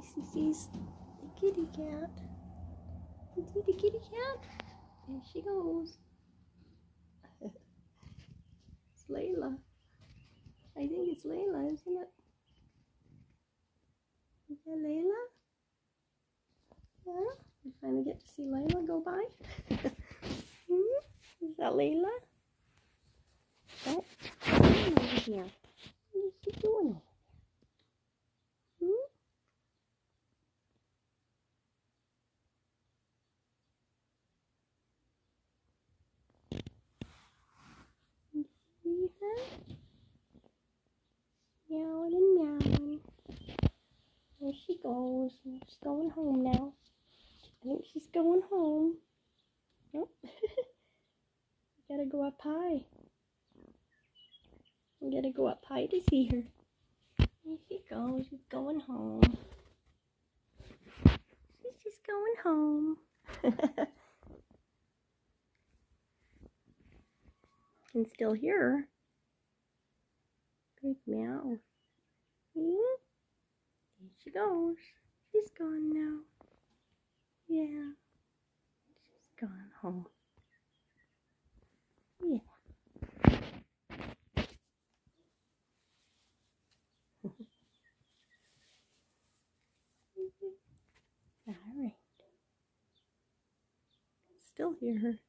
Sees the kitty cat. You see the kitty cat? There she goes. It's Layla. I think it's Layla, isn't it? Is that Layla? Yeah? We finally get to see Layla go by. Is that Layla? Oh, what's going over here? What is she doing? You see her? Meowing and meowing. There she goes. She's going home now. I think she's going home. Oh. We gotta go up high. We gotta go up high to see her. There she goes. She's going home. She's just going home. Can still hear her. Good meow. There she goes. She's gone now. Yeah. She's gone home. Yeah. All right. Still hear her.